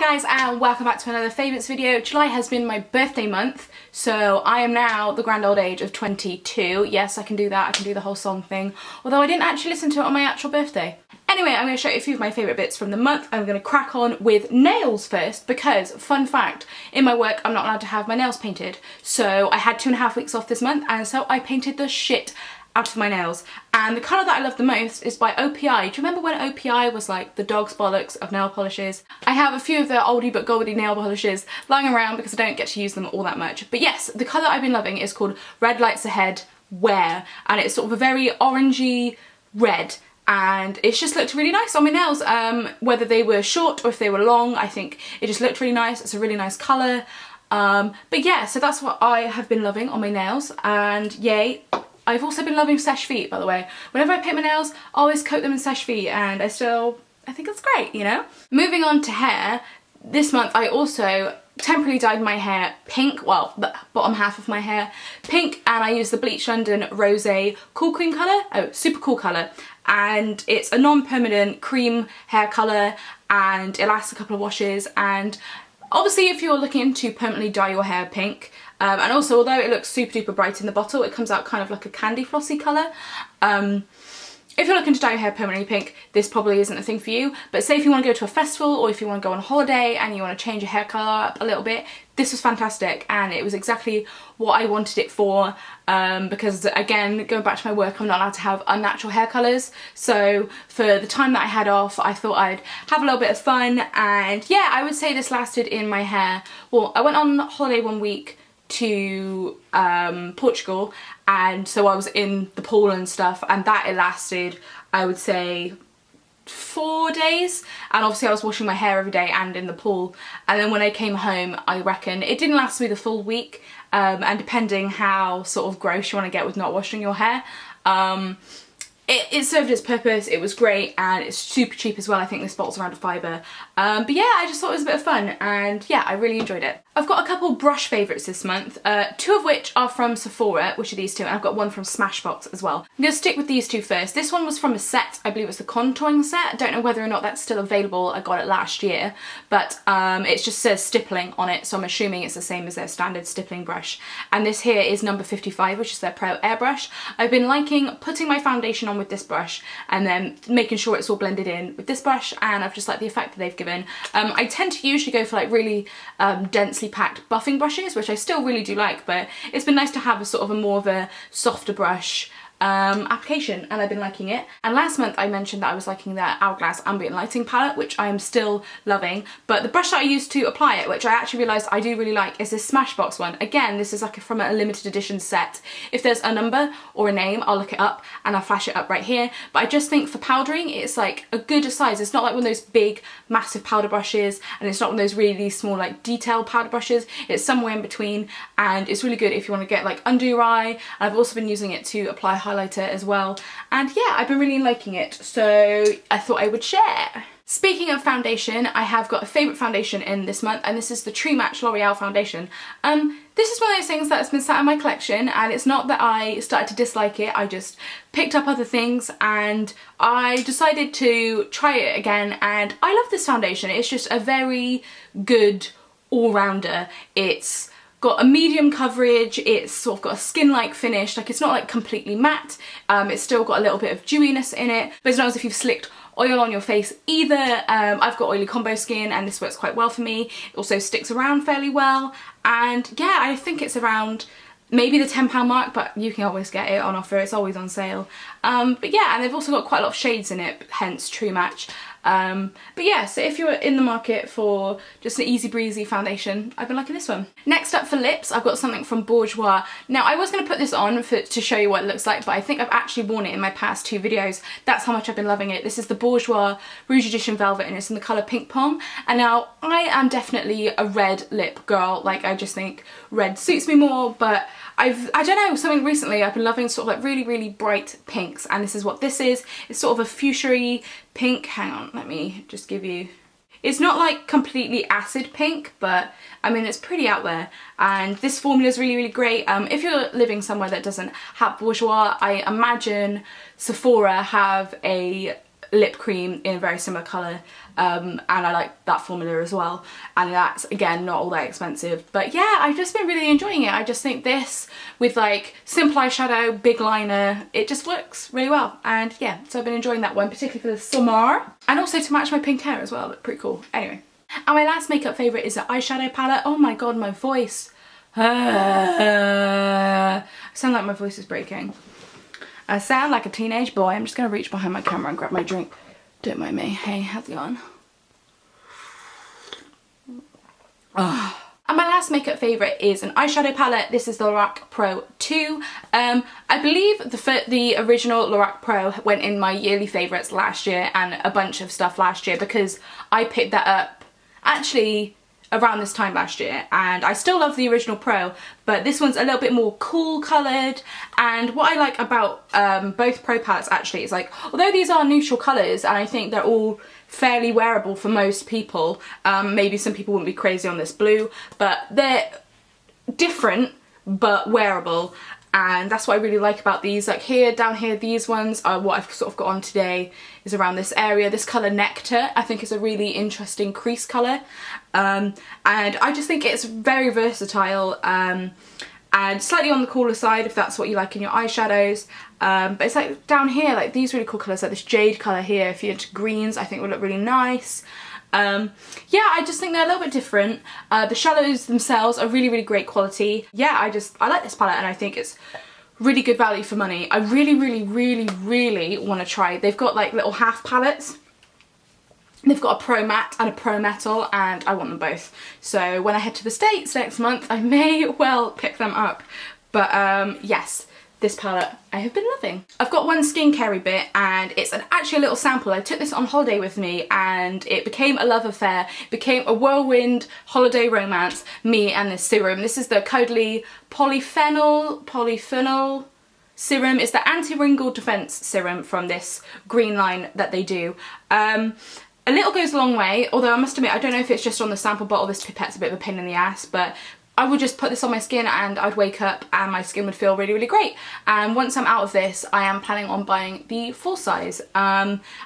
guys and welcome back to another favourites video. July has been my birthday month, so I am now the grand old age of 22. Yes, I can do that, I can do the whole song thing, although I didn't actually listen to it on my actual birthday. Anyway, I'm going to show you a few of my favourite bits from the month. I'm going to crack on with nails first because, fun fact, in my work I'm not allowed to have my nails painted. So I had 2.5 weeks off this month and so I painted the shit out of my nails. And the colour that I love the most is by OPI. Do you remember when OPI was like the dog's bollocks of nail polishes? I have a few of the oldie but goldie nail polishes lying around because I don't get to use them all that much. But yes, the colour I've been loving is called Red Lights Ahead Wear, and it's sort of a very orangey red. And it's just looked really nice on my nails, whether they were short or if they were long. I think it just looked really nice. It's a really nice colour. But yeah, so that's what I have been loving on my nails, and yay. I've also been loving Seche Vite, by the way. Whenever I paint my nails, I always coat them in Seche Vite, and I think it's great, you know? Moving on to hair, this month I also temporarily dyed my hair pink, well, the bottom half of my hair pink, and I used the Bleach London Rosé Cool Cream colour, super cool colour, and it's a non-permanent cream hair colour, and it lasts a couple of washes. And obviously if you're looking to permanently dye your hair pink, and also although it looks super duper bright in the bottle, it comes out kind of like a candy flossy colour. If you're looking to dye your hair permanently pink, this probably isn't a thing for you, but say if you want to go to a festival or if you want to go on holiday and you want to change your hair colour up a little bit, this was fantastic and it was exactly what I wanted it for, because again, going back to my work, I'm not allowed to have unnatural hair colours, so for the time that I had off I thought I'd have a little bit of fun. And yeah, I would say this lasted in my hair, well, I went on holiday one week to Portugal, and so I was in the pool and stuff, and that it lasted, I would say, 4 days, and obviously I was washing my hair every day and in the pool. And then when I came home, I reckon it didn't last me the full week, and depending how sort of gross you want to get with not washing your hair, it served its purpose. It was great and it's super cheap as well. I think this bottle's around £5. But yeah, I just thought it was a bit of fun, and yeah, I really enjoyed it. I've got a couple brush favourites this month, 2 of which are from Sephora, which are these two, and I've got one from Smashbox as well. I'm going to stick with these two first. This one was from a set, I believe it's the contouring set. I don't know whether or not that's still available. I got it last year, but it just says Stippling on it, so I'm assuming it's the same as their standard stippling brush. And this here is number 55, which is their Pro Airbrush. I've been liking putting my foundation on with this brush and then making sure it's all blended in with this brush, and I've just liked the effect that they've given. I tend to usually go for like really densely packed buffing brushes, which I still really do like, but it's been nice to have a sort of a more of a softer brush application, and I've been liking it. And last month I mentioned that I was liking their Hourglass Ambient Lighting palette, which I am still loving, but the brush that I used to apply it, which I actually realised I do really like, is this Smashbox one. Again, this is like from a limited edition set. If there's a number or a name, I'll look it up and I'll flash it up right here, but I just think for powdering it's like a good size. It's not like one of those big massive powder brushes, and it's not one of those really small like detailed powder brushes. It's somewhere in between, and it's really good if you want to get like under your eye. And I've also been using it to apply highlighter as well, and yeah, I've been really liking it, so I thought I would share. Speaking of foundation, I have got a favourite foundation in this month, and this is the True Match L'Oreal foundation. This is one of those things that's been sat in my collection, and it's not that I started to dislike it, I just picked up other things and I decided to try it again, and I love this foundation. It's just a very good all-rounder. It's got a medium coverage, it's sort of got a skin-like finish, like it's not like completely matte, it's still got a little bit of dewiness in it, but it's not as if you've slicked oil on your face either. I've got oily combo skin and this works quite well for me. It also sticks around fairly well, and yeah, I think it's around maybe the £10 mark, but you can always get it on offer, it's always on sale. But yeah, and they've also got quite a lot of shades in it, hence True Match. But yeah, so if you're in the market for just an easy breezy foundation, I've been liking this one. Next up for lips, I've got something from Bourjois. Now I was going to put this on to show you what it looks like, but I think I've actually worn it in my past 2 videos. That's how much I've been loving it. This is the Bourjois Rouge Edition Velvet, and it's in the colour Pink Pong. And now I am definitely a red lip girl, like I just think red suits me more, but I don't know, something recently I've been loving sort of like really, really bright pinks, and this is what this is. It's sort of a fuchsia-y pink. Hang on, let me just give you... It's not like completely acid pink, but I mean it's pretty out there, and this formula is really, really great. If you're living somewhere that doesn't have Bourjois, I imagine Sephora have a lip cream in a very similar colour, and I like that formula as well, and that's again not all that expensive. But yeah, I've just been really enjoying it. I just think this with like simple eyeshadow, big liner, it just works really well, and yeah, so I've been enjoying that one, particularly for the summer, and also to match my pink hair as well. Look pretty cool. Anyway, and my last makeup favourite is the eyeshadow palette. Oh my god, my voice. I sound like my voice is breaking. I sound like a teenage boy. I'm just going to reach behind my camera and grab my drink. Don't mind me. Hey, how's it going? Oh. And my last makeup favourite is an eyeshadow palette. This is the Lorac Pro 2. I believe the original Lorac Pro went in my yearly favourites last year and a bunch of stuff last year, because I picked that up actually around this time last year, and I still love the original Pro, but this one's a little bit more cool coloured. And what I like about both Pro palettes actually is, like, although these are neutral colours and I think they're all fairly wearable for most people, maybe some people wouldn't be crazy on this blue, but they're different but wearable, and that's what I really like about these. Like here, down here, these ones are what I've sort of got on today, is around this area. This colour Nectar I think is a really interesting crease colour, and I just think it's very versatile, and slightly on the cooler side if that's what you like in your eyeshadows, but it's like down here, like these really cool colours, like this jade colour here, if you're into greens, I think would look really nice. Yeah, I just think they're a little bit different. The shadows themselves are really, really great quality. Yeah, I like this palette, and I think it's really good value for money. I really, really, really, really want to try. They've got like little half palettes. They've got a Pro Matte and a Pro Metal, and I want them both. So when I head to the States next month, I may well pick them up. But yes, this palette I have been loving. I've got one skincare bit, and it's actually a little sample. I took this on holiday with me, and it became a love affair. It became a whirlwind holiday romance, me and this serum. This is the Caudalie Polyphenol serum. It's the Anti-Wrinkle Defense Serum from this green line that they do. A little goes a long way, although I must admit I don't know if it's just on the sample bottle. This pipette's a bit of a pain in the ass, but I would just put this on my skin and I'd wake up and my skin would feel really, really great. And once I'm out of this, I am planning on buying the full size.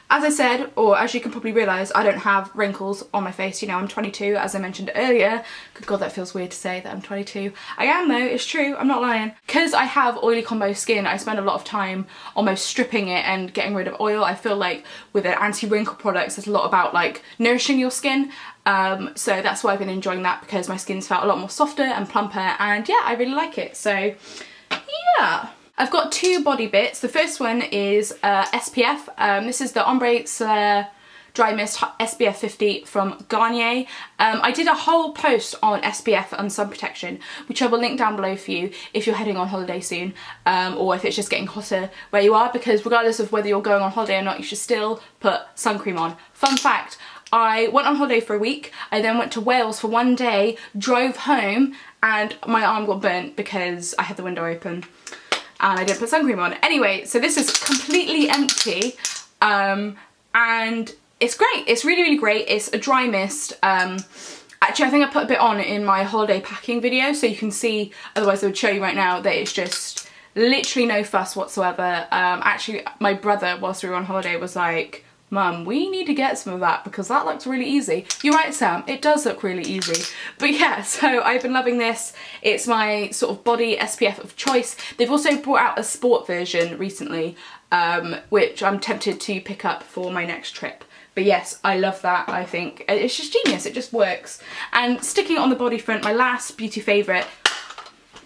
As I said, or as you can probably realise, I don't have wrinkles on my face. You know, I'm 22, as I mentioned earlier. Good God, that feels weird to say that I'm 22. I am though, it's true, I'm not lying. Because I have oily combo skin, I spend a lot of time almost stripping it and getting rid of oil. I feel like with the anti-wrinkle products, there's a lot about like nourishing your skin. So that's why I've been enjoying that, because my skin's felt a lot more softer and plumper, and yeah, I really like it. So yeah. I've got two body bits. The first one is SPF. This is the Ombre Dry Mist SPF 50 from Garnier. I did a whole post on SPF and sun protection, which I will link down below for you if you're heading on holiday soon, or if it's just getting hotter where you are, because regardless of whether you're going on holiday or not, you should still put sun cream on. Fun fact, I went on holiday for a week, I then went to Wales for one day, drove home, and my arm got burnt because I had the window open and I didn't put sun cream on. Anyway, so this is completely empty, and it's great. It's really, really great. It's a dry mist. Actually, I think I put a bit on in my holiday packing video, so you can see, otherwise I would show you right now, that it's just literally no fuss whatsoever. Actually, my brother, whilst we were on holiday, was like, Mum, we need to get some of that because that looks really easy. You're right, Sam, it does look really easy. But yeah, so I've been loving this. It's my sort of body SPF of choice. They've also brought out a sport version recently, which I'm tempted to pick up for my next trip. But yes, I love that. I think it's just genius, it just works. And sticking on the body front, my last beauty favourite,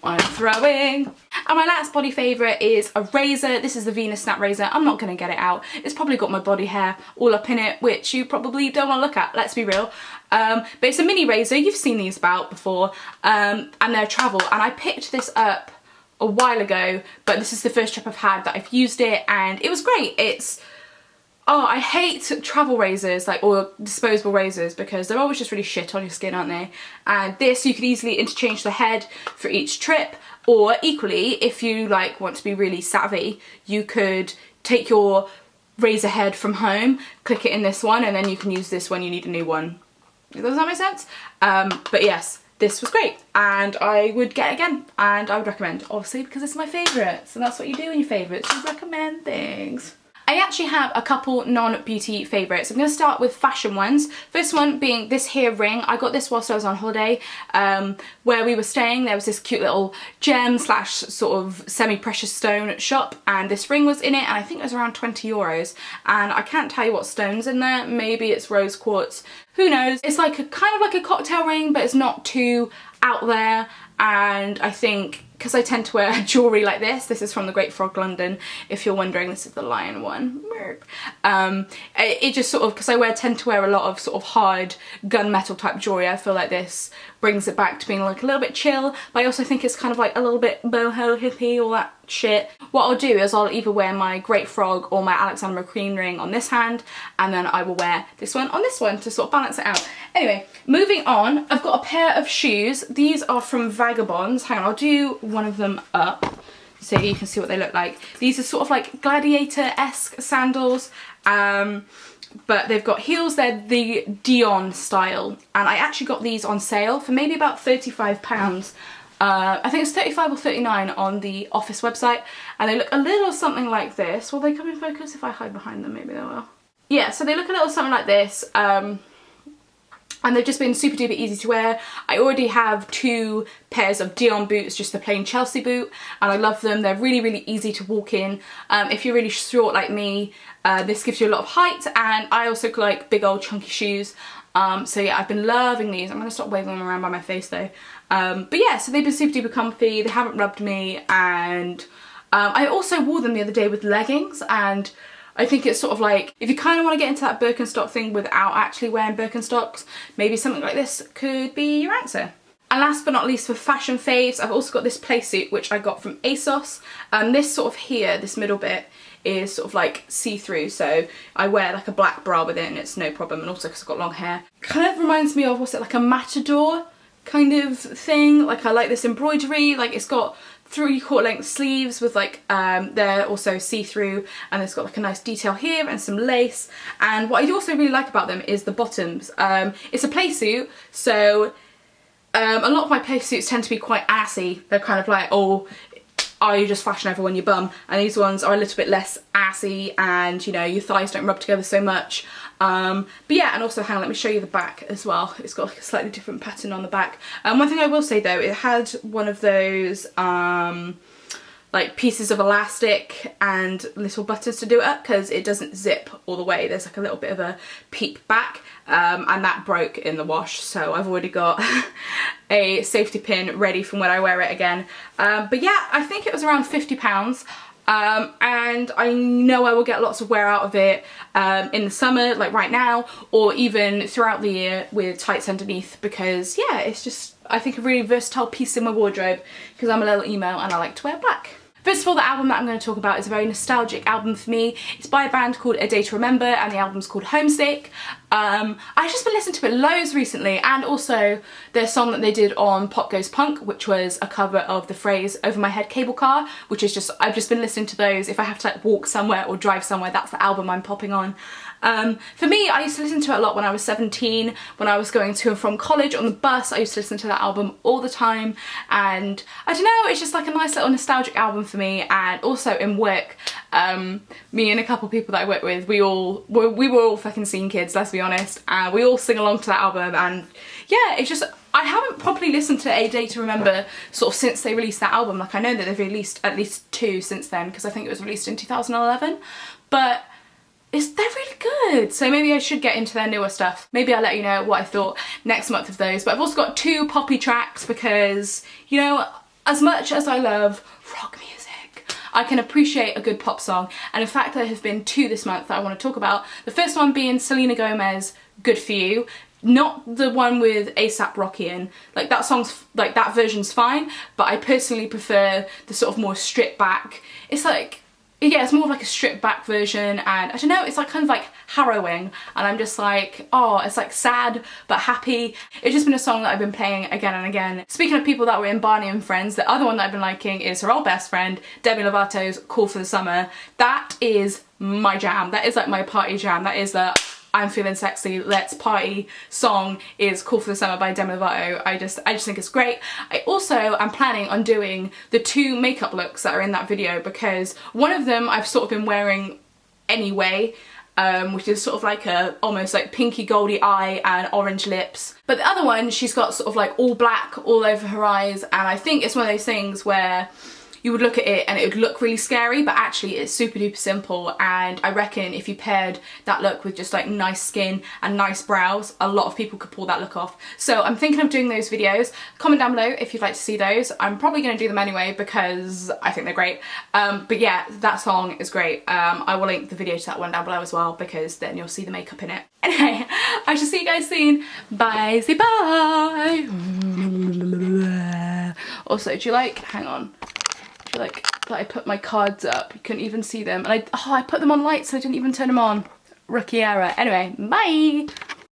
I'm throwing. And my last body favourite is a razor. This is the Venus Snap razor. I'm not going to get it out. It's probably got my body hair all up in it, which you probably don't want to look at, let's be real. But it's a mini razor. You've seen these about before, and they're travel. And I picked this up a while ago, but this is the first trip I've had that I've used it, and it was great. It's... Oh, I hate travel razors, like, or disposable razors, because they're always just really shit on your skin, aren't they? And this, you could easily interchange the head for each trip, or equally, if you like want to be really savvy, you could take your razor head from home, click it in this one, and then you can use this when you need a new one. Does that make sense? But yes, this was great, and I would get it again, and I would recommend, obviously, because it's my favourite. So that's what you do in your favourites, you recommend things. I actually have a couple non-beauty favourites. I'm going to start with fashion ones. First one being this here ring. I got this whilst I was on holiday. Where we were staying, there was this cute little gem slash sort of semi-precious stone shop, and this ring was in it, and I think it was around 20 euros. And I can't tell you what stone's in there. Maybe it's rose quartz. Who knows? It's like a kind of like a cocktail ring, but it's not too out there. And I think, because I tend to wear jewellery like this is from the Great Frog London, if you're wondering, this is the lion one. It just sort of, because I tend to wear a lot of sort of hard gunmetal type jewellery, I feel like this brings it back to being like a little bit chill, but I also think it's kind of like a little bit boho hippie, all that shit. What I'll do is I'll either wear my Great Frog or my Alexander McQueen ring on this hand, and then I will wear this one on this one to sort of balance it out. Anyway, moving on, I've got a pair of shoes. These are from Vagabonds. Hang on, I'll do one of them up so you can see what they look like. These are sort of like gladiator-esque sandals, but they've got heels. They're the Dioon style, and I actually got these on sale for maybe about £35. I think it's 35 or 39 on the Office website, and they look a little something like this. Will they come in focus? If I hide behind them, maybe they will. Yeah, so they look a little something like this. And they've just been super duper easy to wear. I already have 2 pairs of Dioon boots, just the plain Chelsea boot, and I love them. They're really, really easy to walk in. If you're really short like me, this gives you a lot of height, and I also like big old chunky shoes. So yeah, I've been loving these. I'm going to stop waving them around by my face though. But yeah, so they've been super duper comfy. They haven't rubbed me, and I also wore them the other day with leggings, and I think it's sort of like, if you kind of want to get into that Birkenstock thing without actually wearing Birkenstocks, maybe something like this could be your answer. And last but not least, for fashion faves, I've also got this Playsuit, which I got from ASOS. And this sort of here, this middle bit, is sort of like see-through, so I wear like a black bra with it and it's no problem, and also because I've got long hair. Kind of reminds me of, what's it, like a matador kind of thing. Like, I like this embroidery, like it's got 3/4 length sleeves with like, they're also see-through, and it's got like a nice detail here and some lace. And what I also really like about them is the bottoms. It's a Playsuit, so a lot of my Playsuits tend to be quite assy. They're kind of like, oh, are you just fashion over when you bum? And these ones are a little bit less assy, and you know, your thighs don't rub together so much. But yeah, and also, hang on, let me show you the back as well. It's got like a slightly different pattern on the back. One thing I will say though, it had one of those like pieces of elastic and little buttons to do it up, because it doesn't zip all the way. There's like a little bit of a peep back, and that broke in the wash, so I've already got a safety pin ready for when I wear it again. But yeah, I think it was around £50. And I know I will get lots of wear out of it in the summer, like right now, or even throughout the year with tights underneath, because yeah, it's just, I think, a really versatile piece in my wardrobe, because I'm a little emo and I like to wear black. First of all, the album that I'm going to talk about is a very nostalgic album for me. It's by a band called A Day to Remember, and the album's called Homesick. I've just been listening to it loads recently, and also their song that they did on Pop Goes Punk, which was a cover of the phrase Over My Head Cable Car, which is just, I've just been listening to those. If I have to like walk somewhere or drive somewhere, that's the album I'm popping on. For me, I used to listen to it a lot when I was 17, when I was going to and from college on the bus. I used to listen to that album all the time, and I don't know, it's just like a nice little nostalgic album for me. And also in work, me and a couple of people that I work with, we were all fucking scene kids, let's be honest, and we all sing along to that album. And yeah, it's just, I haven't properly listened to A Day to Remember sort of since they released that album. Like, I know that they've released at least 2 since then, because I think it was released in 2011, but they're really good, so maybe I should get into their newer stuff. Maybe I'll let you know what I thought next month of those. But I've also got 2 poppy tracks, because, you know, as much as I love rock music, I can appreciate a good pop song. And in fact, there have been 2 this month that I want to talk about. The first one being Selena Gomez, Good For You. Not the one with A$AP Rocky in. Like, that song's, like, that version's fine, but I personally prefer the sort of more stripped back. It's like, yeah, it's more of like a stripped back version, and I don't know, it's like kind of like harrowing, and I'm just like, oh, it's like sad but happy. It's just been a song that I've been playing again and again. Speaking of people that were in Barney and Friends, the other one that I've been liking is her old best friend, Demi Lovato's Call for the Summer. That is my jam. That is like my party jam. That is the I'm feeling sexy, let's party song, is Call for the Summer by Demi Lovato. I just think it's great. I also am planning on doing the 2 makeup looks that are in that video, because one of them I've sort of been wearing anyway. Which is sort of like a almost like pinky goldy eye and orange lips. But the other one, she's got sort of like all black all over her eyes, and I think it's one of those things where you would look at it and it would look really scary, but actually it's super duper simple. And I reckon if you paired that look with just like nice skin and nice brows, a lot of people could pull that look off. So I'm thinking of doing those videos. Comment down below if you'd like to see those. I'm probably going to do them anyway because I think they're great. But yeah, that song is great. I will link the video to that one down below as well, because then you'll see the makeup in it. Anyway, I shall see you guys soon. Bye, say bye. Also, do you like, hang on, do you like that I put my cards up? You couldn't even see them. And I put them on light so I didn't even turn them on. Rookie error. Anyway, bye.